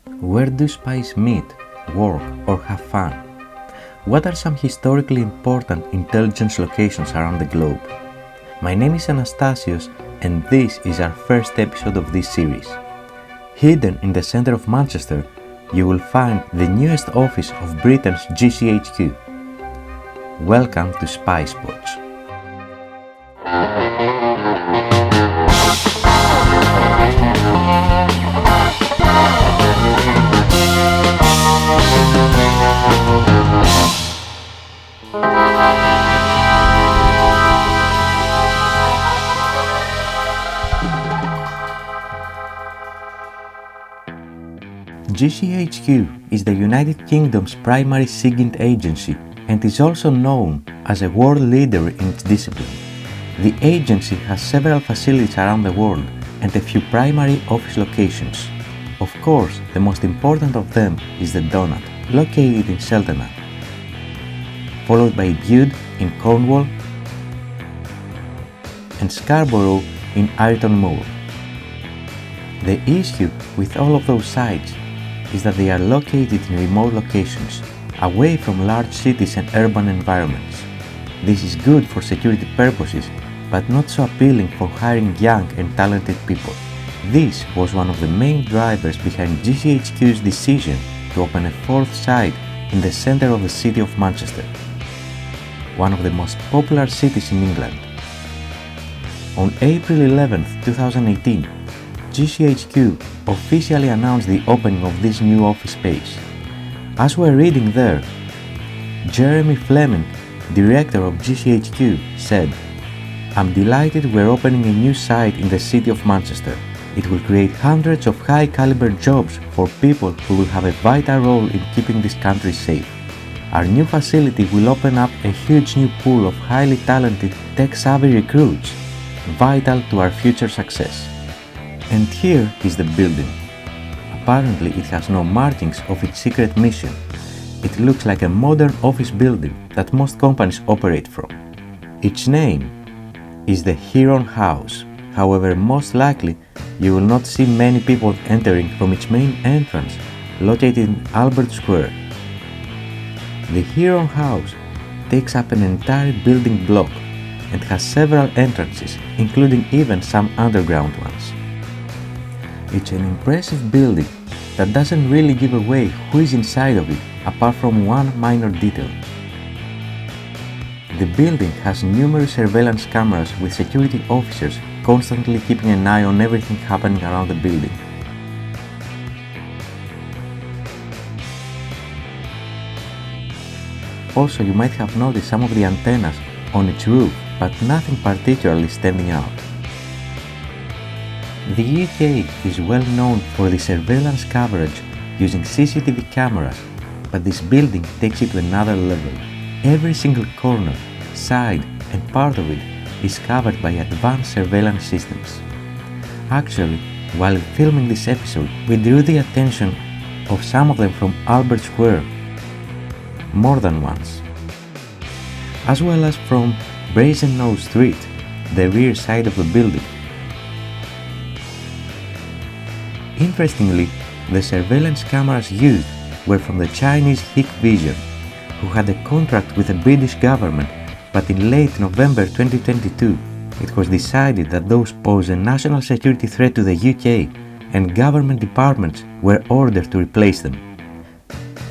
Where do spies meet, work, or have fun? What are some historically important intelligence locations around the globe? My name is Anastasios, and this is our first episode of this series. Hidden in the center of Manchester, you will find the newest office of Britain's GCHQ. Welcome to Spy Spots. GCHQ is the United Kingdom's primary SIGINT agency and is also known as a world leader in its discipline. The agency has several facilities around the world and a few primary office locations. Of course, the most important of them is the Donut, located in Cheltenham, followed by Bude in Cornwall and Scarborough in Ireton Moor. The issue with all of those sites is that they are located in remote locations, away from large cities and urban environments. This is good for security purposes, but not so appealing for hiring young and talented people. This was one of the main drivers behind GCHQ's decision to open a fourth site in the center of the city of Manchester, one of the most popular cities in England. On April 11, 2018, GCHQ officially announced the opening of this new office space. As we're reading there, Jeremy Fleming, director of GCHQ, said, "I'm delighted we're opening a new site in the city of Manchester. It will create hundreds of high-caliber jobs for people who will have a vital role in keeping this country safe. Our new facility will open up a huge new pool of highly talented, tech-savvy recruits, vital to our future success." And here is the building. Apparently it has no markings of its secret mission. It looks like a modern office building that most companies operate from. Its name is the Heron House. However, most likely you will not see many people entering from its main entrance, located in Albert Square. The Heron House takes up an entire building block and has several entrances, including even some underground ones. It's an impressive building that doesn't really give away who is inside of it, apart from one minor detail. The building has numerous surveillance cameras with security officers constantly keeping an eye on everything happening around the building. Also, you might have noticed some of the antennas on its roof, but nothing particularly standing out. The UK is well known for the surveillance coverage using CCTV cameras, but this building takes it to another level. Every single corner, side, and part of it is covered by advanced surveillance systems. Actually, while filming this episode, we drew the attention of some of them from Albert Square more than once, as well as from Brasenose Street, the rear side of the building. Interestingly, the surveillance cameras used were from the Chinese Hikvision, who had a contract with the British government, but in late November 2022, it was decided that those pose a national security threat to the UK, and government departments were ordered to replace them.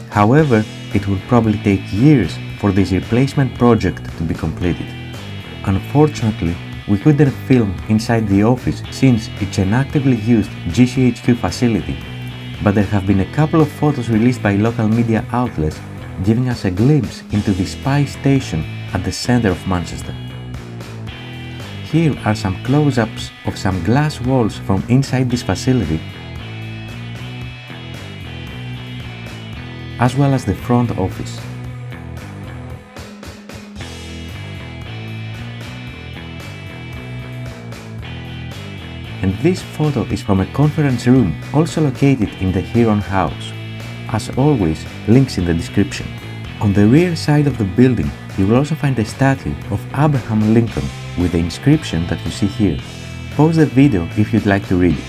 However, it would probably take years for this replacement project to be completed. Unfortunately, we couldn't film inside the office since it's an actively used GCHQ facility, but there have been a couple of photos released by local media outlets giving us a glimpse into the spy station at the center of Manchester. Here are some close-ups of some glass walls from inside this facility, as well as the front office. And this photo is from a conference room also located in the Heron House. As always, links in the description. On the rear side of the building, you will also find a statue of Abraham Lincoln with the inscription that you see here. Pause the video if you'd like to read it.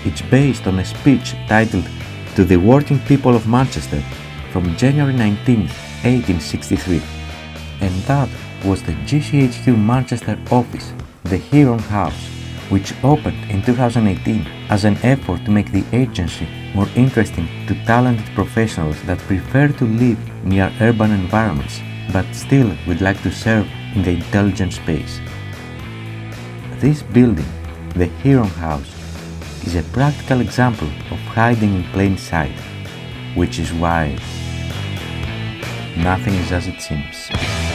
It's based on a speech titled to the working people of Manchester from January 19, 1863. And that was the GCHQ Manchester office, the Heron House, which opened in 2018 as an effort to make the agency more interesting to talented professionals that prefer to live near urban environments but still would like to serve in the intelligence space. This building, the Heron House, is a practical example of hiding in plain sight, which is why nothing is as it seems.